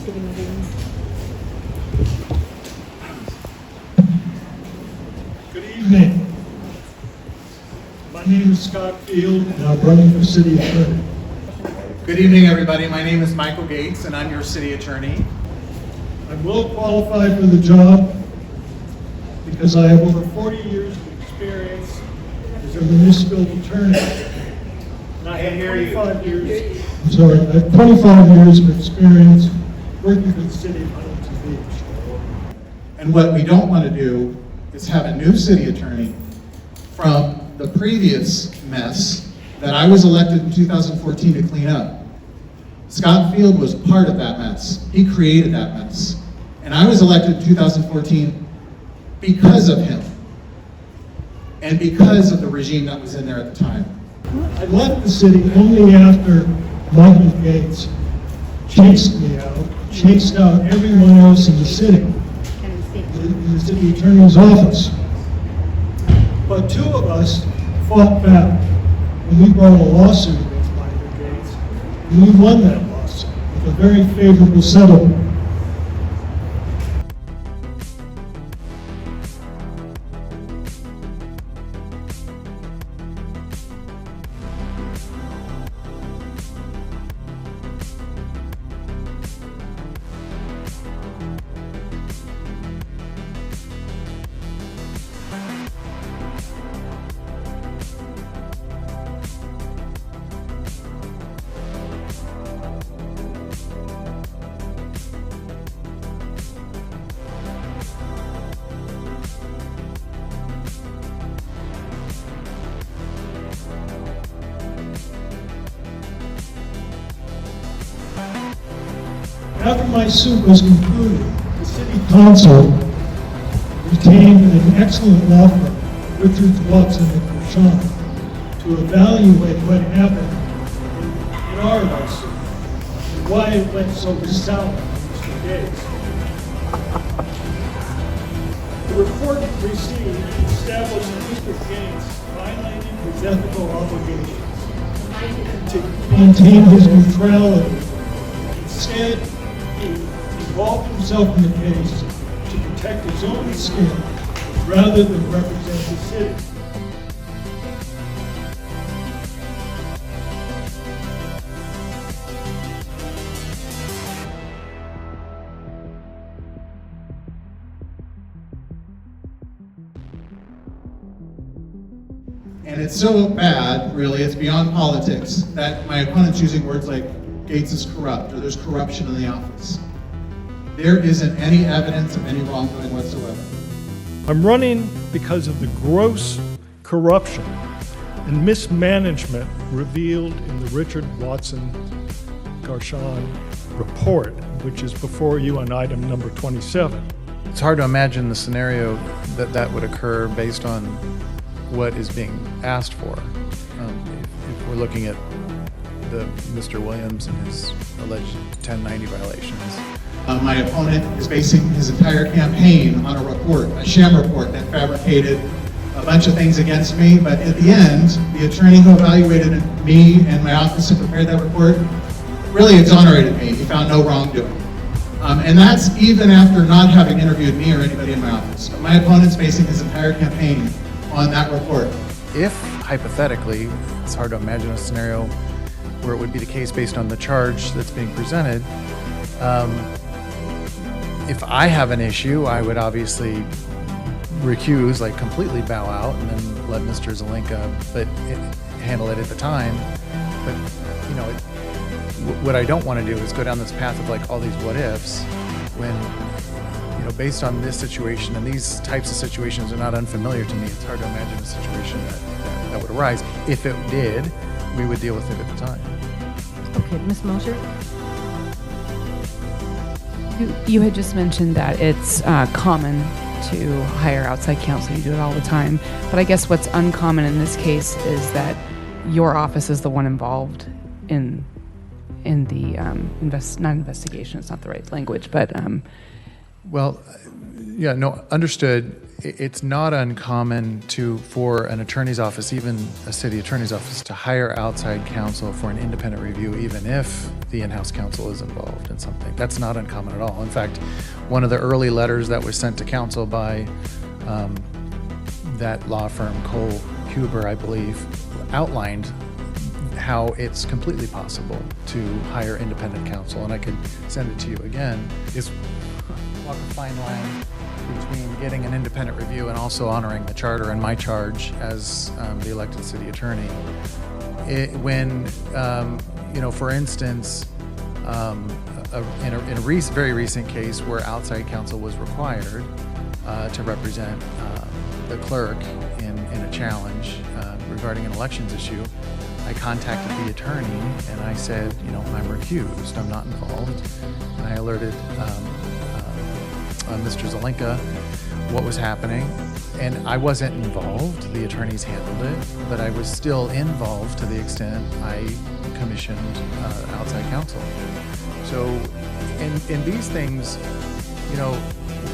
city meeting. Good evening. My name is Scott Field, and I'm running for city attorney. Good evening, everybody. My name is Michael Gates, and I'm your city attorney. I'm well qualified for the job because I have over 40 years of experience as a municipal attorney. And I have 25 years. I'm sorry, I have 25 years of experience working for the city of Huntington Beach. And what we don't want to do is have a new city attorney from the previous mess that I was elected in 2014 to clean up. Scott Field was part of that mess. He created that mess. And I was elected in 2014 because of him and because of the regime that was in there at the time. I left the city only after Michael Gates chased me out, chased out everyone else in the city, in the city attorney's office. But two of us fought back, and we brought a lawsuit against Michael Gates, and we won that lawsuit with a very favorable settlement. After my suit was concluded, the city council retained an excellent law firm, Richards, Watson, and Rashawn, to evaluate what happened in our lawsuit and why it went so south with Mr. Gates. The report received established that Mr. Gates violated his ethical obligations to maintain his neutrality. Instead, he involved himself in the case to protect his own skin rather than represent the city. And it's so bad, really, it's beyond politics, that my opponent's using words like Gates is corrupt or there's corruption in the office. There isn't any evidence of any wrongdoing whatsoever. I'm running because of the gross corruption and mismanagement revealed in the Richard Watson Garshan report, which is before you on item number 27. It's hard to imagine the scenario that would occur based on what is being asked for. If we're looking at Mr. Williams and his alleged 1090 violations. My opponent is basing his entire campaign on a report, a sham report that fabricated a bunch of things against me, but at the end, the attorney who evaluated me and my office and prepared that report really exonerated me. He found no wrongdoing. And that's even after not having interviewed me or anybody in my office. My opponent's basing his entire campaign on that report. If, hypothetically, it's hard to imagine a scenario where it would be the case based on the charge that's being presented, if I have an issue, I would obviously recuse, like completely bow out, and then let Mr. Zelenka handle it at the time. But, you know, what I don't want to do is go down this path of like all these what ifs when, you know, based on this situation, and these types of situations are not unfamiliar to me. It's hard to imagine a situation that would arise. If it did, we would deal with it at the time. Okay, Ms. Mosher? You had just mentioned that it's common to hire outside counsel. You do it all the time. But I guess what's uncommon in this case is that your office is the one involved in the not investigation, it's not the right language, but Well, yeah, no, understood. It's not uncommon for an attorney's office, even a city attorney's office, to hire outside counsel for an independent review, even if the in-house counsel is involved in something. That's not uncommon at all. In fact, one of the early letters that was sent to council by that law firm, Cole Huber, I believe, outlined how it's completely possible to hire independent counsel, and I could send it to you again, is walk a fine line between getting an independent review and also honoring the charter and my charge as the elected city attorney. For instance, in a very recent case where outside counsel was required to represent the clerk in a challenge regarding an elections issue, I contacted the attorney and I said, I'm recused, I'm not involved, and I alerted Mr. Zelenka what was happening, and I wasn't involved. The attorneys handled it, but I was still involved to the extent I commissioned outside counsel. So in these things,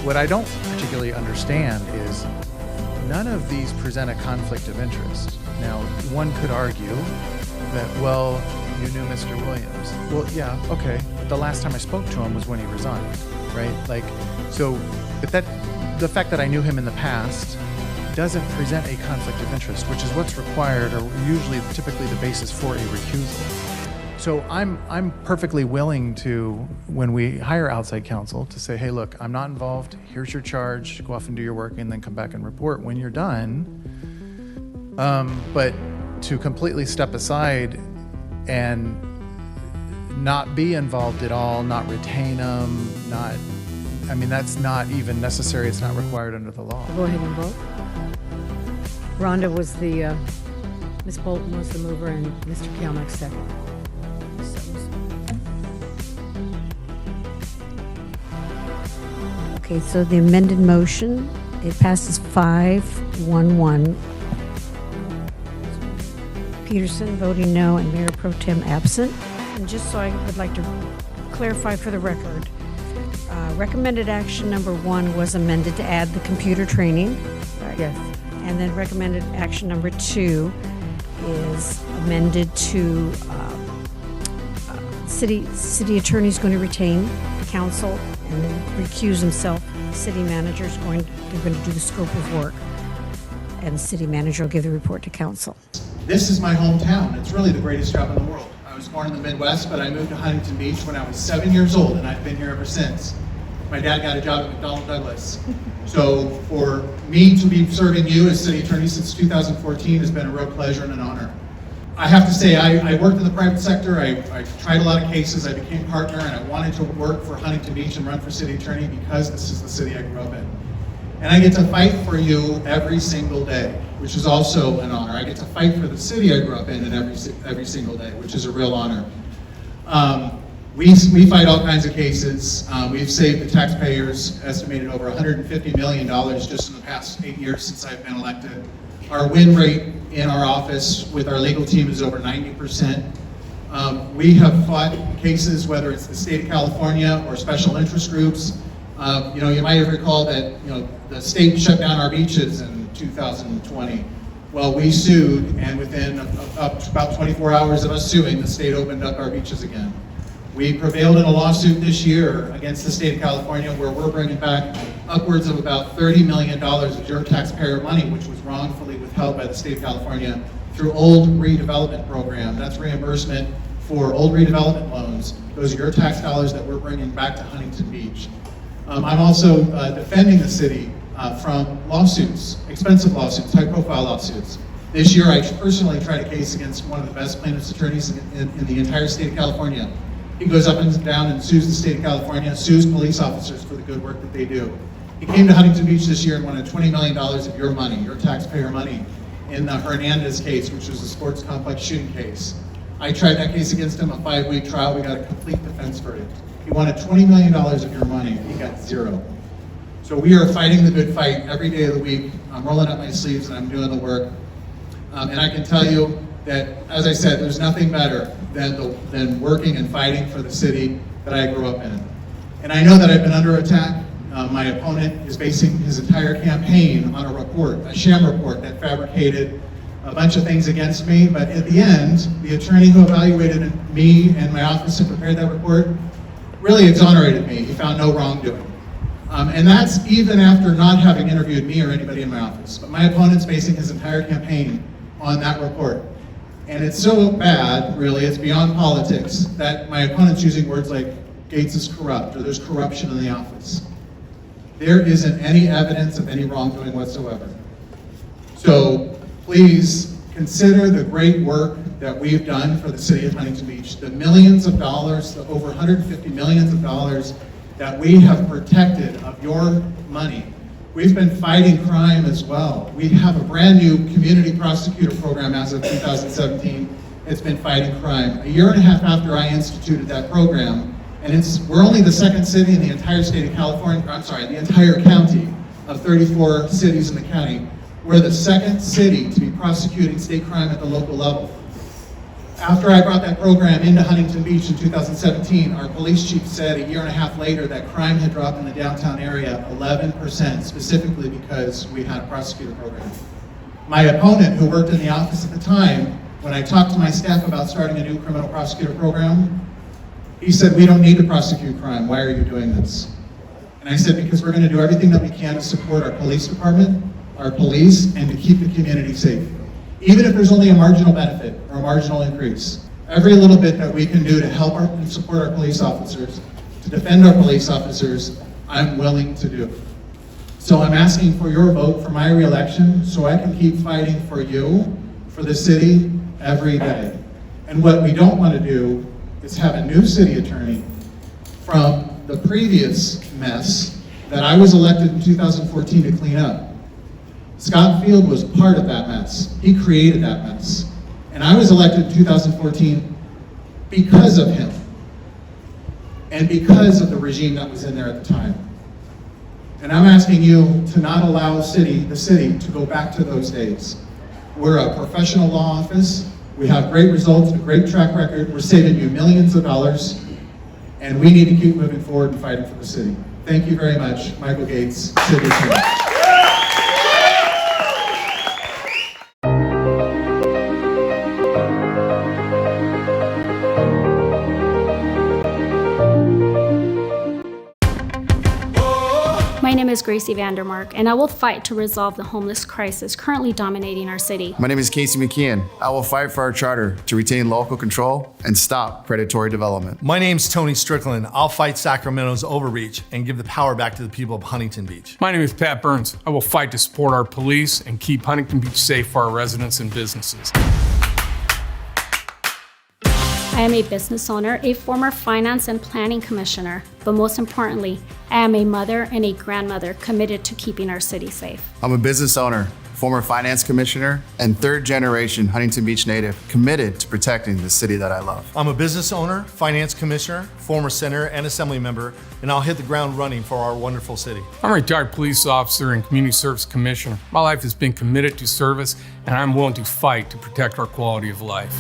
what I don't particularly understand is none of these present a conflict of interest. Now, one could argue that, well, you knew Mr. Williams. Well, yeah, okay. The last time I spoke to him was when he resigned, right? But the fact that I knew him in the past doesn't present a conflict of interest, which is what's required, or usually typically the basis for a recusal. So I'm perfectly willing to, when we hire outside counsel, to say, hey, look, I'm not involved. Here's your charge. Go off and do your work, and then come back and report when you're done. But to completely step aside and not be involved at all, not retain them, that's not even necessary. It's not required under the law. Go ahead and vote. Rhonda was the, Ms. Bolton was the mover, and Mr. Kalnick second. Okay, so the amended motion, it passes 5-1-1. Peterson voting no and Mayor Pro Tem absent. And just so I would like to clarify for the record, recommended action number 1 was amended to add the computer training. Right. Yes. And then recommended action number 2 is amended to city attorney is going to retain counsel and then recuse himself. City manager is they're going to do the scope of work, and the city manager will give the report to council. This is my hometown. It's really the greatest job in the world. I was born in the Midwest, but I moved to Huntington Beach when I was 7 years old, and I've been here ever since. My dad got a job at McDonnell Douglas. So for me to be serving you as city attorney since 2014 has been a real pleasure and an honor. I have to say, I worked in the private sector. I tried a lot of cases. I became partner, and I wanted to work for Huntington Beach and run for city attorney because this is the city I grew up in. And I get to fight for you every single day, which is also an honor. I get to fight for the city I grew up in every single day, which is a real honor. We fight all kinds of cases. We've saved the taxpayers estimated over $150 million just in the past 8 years since I've been elected. Our win rate in our office with our legal team is over 90%. We have fought cases, whether it's the state of California or special interest groups. You might have recalled that the state shut down our beaches in 2020. Well, we sued, and within about 24 hours of us suing, the state opened up our beaches again. We prevailed in a lawsuit this year against the state of California where we're bringing back upwards of about $30 million of your taxpayer money, which was wrongfully withheld by the state of California through old redevelopment program. That's reimbursement for old redevelopment loans. Those are your tax dollars that we're bringing back to Huntington Beach. I'm also defending the city from lawsuits, expensive lawsuits, high-profile lawsuits. This year, I personally tried a case against one of the best plaintiffs' attorneys in the entire state of California. He goes up and down and sues the state of California, sues police officers for the good work that they do. He came to Huntington Beach this year and wanted $20 million of your money, your taxpayer money, in the Hernandez case, which was a sports complex shooting case. I tried that case against him, a 5-week trial. We got a complete defense verdict. He wanted $20 million of your money. He got $0. So we are fighting the good fight every day of the week. I'm rolling up my sleeves and I'm doing the work. And I can tell you that, as I said, there's nothing better than working and fighting for the city that I grew up in. And I know that I've been under attack my opponent is basing his entire campaign on a report, a sham report that fabricated a bunch of things against me, but at the end, the attorney who evaluated me and my office and prepared that report really exonerated me. He found no wrongdoing. And that's even after not having interviewed me or anybody in my office. But my opponent's basing his entire campaign on that report. And it's so bad, really, it's beyond politics, that my opponent's using words like Gates is corrupt or there's corruption in the office. There isn't any evidence of any wrongdoing whatsoever. So please consider the great work that we've done for the city of Huntington Beach, the millions of dollars, the over 150 millions of dollars that we have protected of your money. We've been fighting crime as well. We have a brand new community prosecutor program as of 2017. It's been fighting crime. A year and a half after I instituted that program, and we're only the second city in the entire state of California, the entire county of 34 cities in the county. We're the second city to be prosecuting state crime at the local level. After I brought that program into Huntington Beach in 2017, our police chief said a year and a half later that crime had dropped in the downtown area 11%, specifically because we had a prosecutor program. My opponent, who worked in the office at the time, when I talked to my staff about starting a new criminal prosecutor program, he said, "We don't need to prosecute crime. Why are you doing this?" And I said, "Because we're going to do everything that we can to support our police department, our police, and to keep the community safe. Even if there's only a marginal benefit or a marginal increase, every little bit that we can do to help and support our police officers, to defend our police officers, I'm willing to do." So I'm asking for your vote for my reelection so I can keep fighting for you, for the city, every day. And what we don't want to do is have a new city attorney from the previous mess that I was elected in 2014 to clean up. Scott Field was part of that mess. He created that mess. And I was elected in 2014 because of him and because of the regime that was in there at the time. And I'm asking you to not allow the city to go back to those days. We're a professional law office. We have great results, a great track record. We're saving you millions of dollars, and we need to keep moving forward and fighting for the city. Thank you very much. Michael Gates, City Attorney. My name is Gracie Vandermark, and I will fight to resolve the homeless crisis currently dominating our city. My name is Casey McKeon. I will fight for our charter to retain local control and stop predatory development. My name's Tony Strickland. I'll fight Sacramento's overreach and give the power back to the people of Huntington Beach. My name is Pat Burns. I will fight to support our police and keep Huntington Beach safe for our residents and businesses. I am a business owner, a former finance and planning commissioner, but most importantly, I am a mother and a grandmother committed to keeping our city safe. I'm a business owner, former finance commissioner, and third-generation Huntington Beach native committed to protecting the city that I love. I'm a business owner, finance commissioner, former senator, and assembly member, and I'll hit the ground running for our wonderful city. I'm a retired police officer and community service commissioner. My life has been committed to service, and I'm willing to fight to protect our quality of life.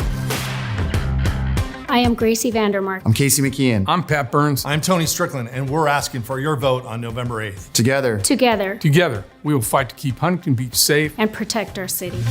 I am Gracie Vandermark. I'm Casey McKeon. I'm Pat Burns. I'm Tony Strickland, and we're asking for your vote on November 8th. Together, Together, Together, we will fight to keep Huntington Beach safe and protect our city.